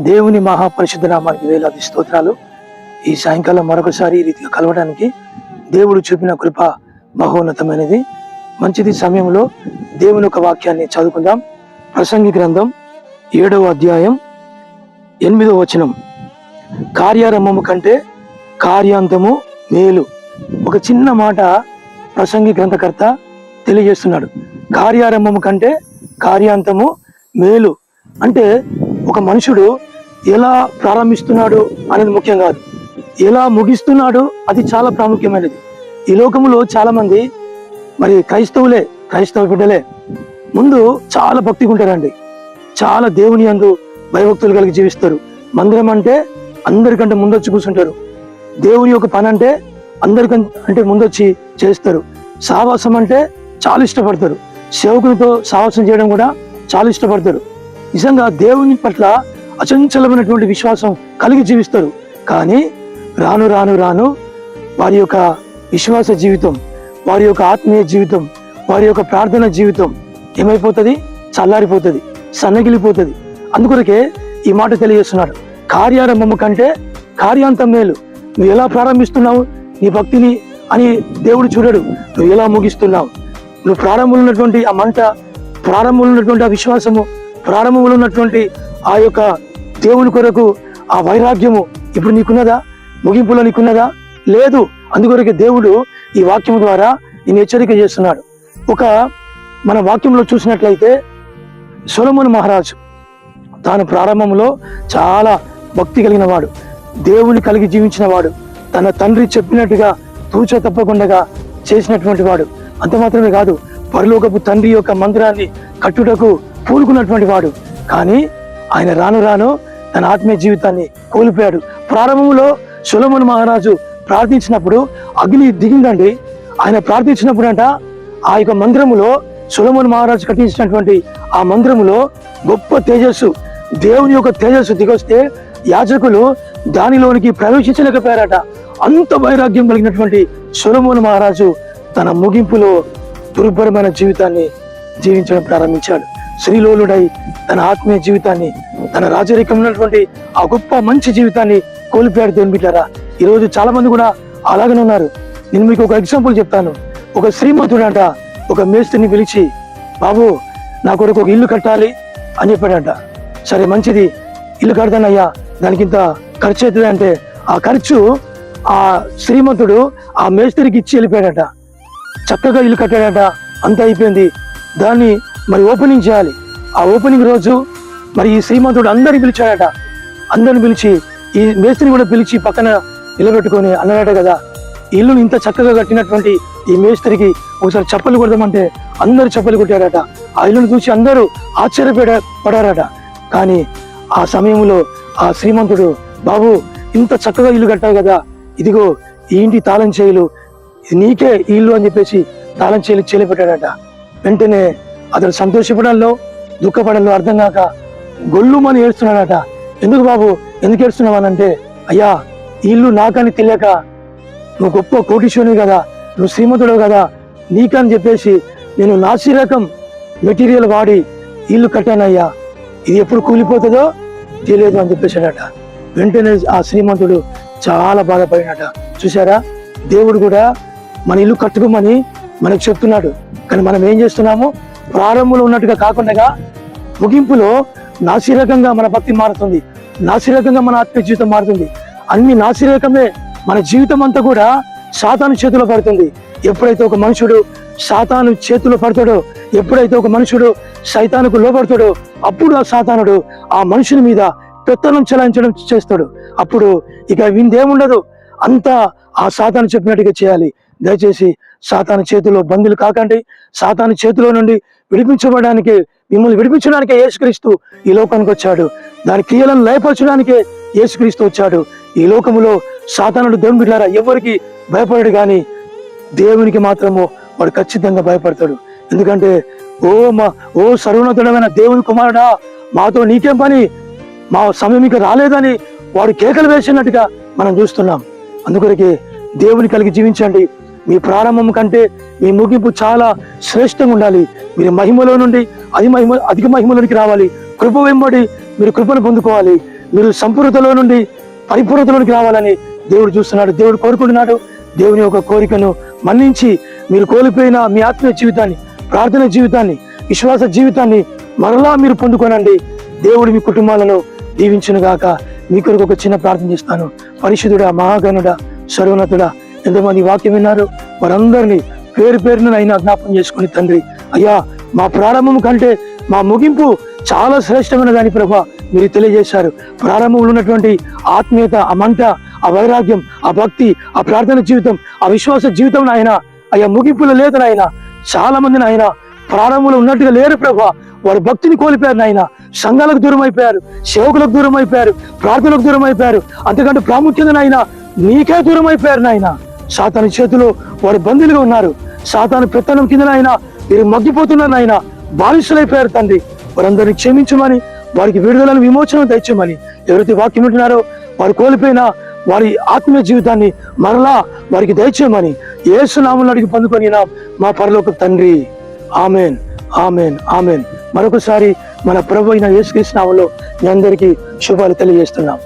దేవుని మహాపరిశుద్ధ నామానికి వేలాది స్తోత్రాలు. ఈ సాయంకాలం మరొకసారి ఈ రీతిగా కలవడానికి దేవుడు చూపిన కృప మహోన్నతమైనది. మంచిది సమయంలో దేవుని యొక్క వాక్యాన్ని చదువుకుందాం. ప్రసంగి గ్రంథం 7వ అధ్యాయం 8వ వచనం. కార్యారంభము కంటే కార్యాంతము మేలు. ఒక చిన్న మాట ప్రసంగి గ్రంథకర్త తెలియజేస్తున్నాడు. కార్యారంభము కంటే కార్యాంతము మేలు అంటే ఒక మనుషుడు ఎలా ప్రారంభిస్తున్నాడు అనేది ముఖ్యం కాదు, ఎలా ముగిస్తున్నాడు అది చాలా ప్రాముఖ్యమైనది. ఈ లోకంలో చాలా మంది మరి క్రైస్తవ బిడ్డలే ముందు చాలా భక్తిగా ఉంటారండి, చాలా దేవుని యందు భయభక్తులు కలిగి జీవిస్తారు. మందిరం అంటే అందరికంటే ముందొచ్చి కూర్చుంటారు. దేవుని యొక్క పని అంటే అందరికంటే ముందొచ్చి చేస్తారు. సావాసం అంటే చాలా ఇష్టపడతారు. సేవకులతో సావాసం చేయడం కూడా చాలా ఇష్టపడతారు. నిజంగా దేవుని పట్ల అచంచలమైనటువంటి విశ్వాసం కలిగి జీవిస్తారు. కానీ రాను రాను రాను వారి యొక్క విశ్వాస జీవితం, వారి యొక్క ఆత్మీయ జీవితం, వారి యొక్క ప్రార్థన జీవితం ఏమైపోతుంది? చల్లారిపోతుంది, సన్నగిలిపోతుంది. అందుకొరకే ఈ మాట తెలియజేస్తున్నాడు. కార్యారంభము కంటే కార్యాంతం మేలు. నువ్వు ఎలా ప్రారంభిస్తున్నావు నీ భక్తిని అని దేవుడు చూడడు, నువ్వు ఎలా ముగిస్తున్నావు. నువ్వు ప్రారంభంలో ఉన్నటువంటి ఆ మంట, ప్రారంభంలో ఉన్నటువంటి ఆ విశ్వాసము, ప్రారంభంలో ఉన్నటువంటి ఆ యొక్క దేవుని కొరకు ఆ వైరాగ్యము ఇప్పుడు నీకున్నదా? ముగింపులో నీకున్నదా? లేదు. అందుకొరకే దేవుడు ఈ వాక్యం ద్వారా నేను హెచ్చరిక చేస్తున్నాడు. మన వాక్యంలో చూసినట్లయితే సొలొమోను మహారాజు తాను ప్రారంభంలో చాలా భక్తి కలిగిన వాడు, దేవుని కలిగి జీవించిన వాడు, తన తండ్రి చెప్పినట్టుగా తూచ తప్పకుండా చేసినటువంటి వాడు. అంత మాత్రమే కాదు, పరలోకపు తండ్రి యొక్క మందిరాన్ని కట్టుటకు పూనుకున్నటువంటి వాడు. కానీ ఆయన రాను రాను తన ఆత్మీయ జీవితాన్ని కోల్పోయాడు. ప్రారంభంలో సొలొమోను మహారాజు ప్రార్థించినప్పుడు అగ్ని దిగిందండి. ఆయన ప్రార్థించినప్పుడు అంట ఆ యొక్క మందిరములో, సొలొమోను మహారాజు కట్టించినటువంటి ఆ మందిరములో గొప్ప తేజస్సు, దేవుని యొక్క తేజస్సు దిగొస్తే యాజకులు దానిలోనికి ప్రవేశించలేకపోయారట. అంత వైరాగ్యం కలిగినటువంటి సొలొమోను మహారాజు తన ముగింపులో దుర్భరమైన జీవితాన్ని జీవించడం ప్రారంభించాడు. శ్రీలోలుడై తన ఆత్మీయ జీవితాన్ని, తన రాజరికం ఉన్నటువంటి ఆ గొప్ప మంచి జీవితాన్ని కోల్పోయాడు. దేవుని బిడ్డలారా, ఈరోజు చాలా మంది కూడా అలాగనే ఉన్నారు. నేను మీకు ఒక ఎగ్జాంపుల్ చెప్తాను. ఒక శ్రీమంతుడంట ఒక మేస్త్రిని పిలిచి, బాబు నా కొరకు ఒక ఇల్లు కట్టాలి అని చెప్పాడంట. సరే మంచిది, ఇల్లు కడతానయ్యా, దానికి ఇంత ఖర్చు అవుతుంది అంటే ఆ ఖర్చు ఆ శ్రీమంతుడు ఆ మేస్త్రికి ఇచ్చి వెళ్ళిపోయాడట. చక్కగా ఇల్లు కట్టాడట, అంతా అయిపోయింది. దాన్ని మరి ఓపెనింగ్ చేయాలి. ఆ ఓపెనింగ్ రోజు మరి ఈ శ్రీమంతుడు అందరిని పిలిచాడట. అందరిని పిలిచి ఈ మేస్త్రిని కూడా పిలిచి పక్కన నిలబెట్టుకొని అన్నాడట కదా, ఇల్లుని ఇంత చక్కగా కట్టినటువంటి ఈ మేస్త్రికి ఒకసారి చప్పలు కొడదామంటే అందరూ చప్పలు కొట్టారట. ఆ ఇల్లును చూసి అందరూ ఆశ్చర్యపడారట. కానీ ఆ సమయంలో ఆ శ్రీమంతుడు, బాబు ఇంత చక్కగా ఇల్లు కట్టావు కదా, ఇదిగో ఈ ఇంటి తాళం చేయులు, నీకే ఈ ఇల్లు అని చెప్పేసి తాళం చేయులు చేయలేపెట్టాడట. వెంటనే అతడు సంతోషపడాలో దుఃఖపడాలో అర్థం కాక గొల్లుమని ఏడుస్తున్నాడట. ఎందుకు బాబు, ఎందుకు ఏడుస్తున్నావు అనంటే, అయ్యా ఈ ఇల్లు నాకని తెలియక, నువ్వు గొప్ప కోటీశ్వరుని కదా, నువ్వు శ్రీమంతుడు కదా, నీకని చెప్పేసి నేను నాసి రకం మెటీరియల్ వాడి ఇల్లు కట్టానయ్యా, ఇది ఎప్పుడు కూలిపోతుందో తెలియదు అని చెప్పేశాడట. వెంటనే ఆ శ్రీమంతుడు చాలా బాధపడినట. చూసారా, దేవుడు కూడా మన ఇల్లు కట్టుకోమని మనకు చెప్తున్నాడు. కానీ మనం ఏం చేస్తున్నాము? ప్రారంభంలో ఉన్నట్టుగా కాకుండా ముగింపులో నాసిరకంగా మన భక్తి మారుతుంది, నాసిరకంగా మన ఆత్మీయ జీవితం మారుతుంది. అన్ని నాసిరకమే. మన జీవితం అంతా కూడా సాతాను చేతిలో పడుతుంది. ఎప్పుడైతే ఒక మనుషుడు సాతాను చేతిలో పడతాడో, ఎప్పుడైతే ఒక మనుషుడు సైతానుకు లోబడతాడో, అప్పుడు ఆ సాతానుడు ఆ మనుషుని మీద పెత్తనం చెలాయించడం చేస్తాడు. అప్పుడు ఇక విందేముండదు, అంతా ఆ సాతాను చెప్పినట్టుగా చేయాలి. దయచేసి సాతాను చేతిలో బందీలు కాకండి. సాతాను చేతిలో నుండి విడిపించబడడానికి, మిమ్మల్ని విడిపించడానికే యేసుక్రీస్తు ఈ లోకానికి వచ్చాడు. దాని క్రియలను లయపరచడానికే యేసుక్రీస్తు వచ్చాడు. ఈ లోకములో సాతానుడు దేవుని బిడ్డలారా ఎవరికి భయపడడు, కానీ దేవునికి మాత్రము వాడు ఖచ్చితంగా భయపడతాడు. ఎందుకంటే ఓ సర్వోన్నతుడమైన దేవుని కుమారుడా, మాతో నీకేం పని, మా సమయం ఇక రాలేదని వాడు కేకలు వేసినట్టుగా మనం చూస్తున్నాం. అందుకొరకే దేవుని కలిగి జీవించండి. మీ ప్రారంభం కంటే మీ ముగింపు చాలా శ్రేష్టంగా ఉండాలి. మీరు మహిమలో నుండి అధిక మహిమలోనికి రావాలి. కృప వెంబడి మీరు కృపను పొందుకోవాలి. మీరు సంపూర్ణతలో నుండి పరిపూర్ణతలోనికి రావాలని దేవుడు చూస్తున్నాడు. దేవుడు కోరుకుంటున్నాడు. దేవుని యొక్క కోరికను మన్నించి మీరు కోల్పోయిన మీ ఆత్మీయ జీవితాన్ని, ప్రార్థన జీవితాన్ని, విశ్వాస జీవితాన్ని మరలా మీరు పొందుకోనండి. దేవుడు మీ కుటుంబాలను దీవించును గాక. మీ కొరకు ఒక చిన్న ప్రార్థన చేస్తాను. పరిశుద్ధుడా, మహాగణుడా, సర్వోన్నతుడా, ఎంతమంది వాక్యం విన్నారు వారందరినీ పేరు పేరును అయినా జ్ఞాపకం చేసుకుని తండ్రి, అయ్యా మా ప్రారంభం కంటే మా ముగింపు చాలా శ్రేష్టమైన దాని ప్రభా మీరు తెలియజేశారు. ప్రారంభంలో ఉన్నటువంటి ఆత్మీయత, ఆ మంట, ఆ వైరాగ్యం, ఆ భక్తి, ఆ ప్రార్థన జీవితం, ఆ విశ్వాస జీవితం నాయన అయ్యా ముగింపులో లేదు నాయన. చాలా మంది నాయన ప్రారంభంలో ఉన్నట్టుగా లేరు ప్రభా. వారు భక్తిని కోల్పోయారు నాయన. సంఘాలకు దూరం అయిపోయారు, సేవకులకు దూరం అయిపోయారు, ప్రార్థనలకు దూరం అయిపోయారు. అంతకంటే ప్రాముఖ్యంగా నాయన నీకే దూరం అయిపోయారు నాయన. సాతాను చేతిలో వారు బందీలుగా ఉన్నారు. సాతాను పెత్తనం కింద నాయన మీరు మగ్గిపోతున్నారు నాయన. బానిసలైపోయారు తండ్రి. వారందరినీ క్షమించమని, వారికి విడుదలను, విమోచన దయచేయమని, ఎవరైతే వాక్యం వింటున్నారో వారు కోల్పోయిన వారి ఆత్మీయ జీవితాన్ని మరలా వారికి దయచేయమని యేసు నామములో అడిగి పొందుకొని మా పరలోక తండ్రి. Amen, amen, amen. మరొకసారి మన ప్రభు అయిన యేసుక్రీస్తు నామములో మీ అందరికీ శుభాలు తెలియజేస్తున్నాం.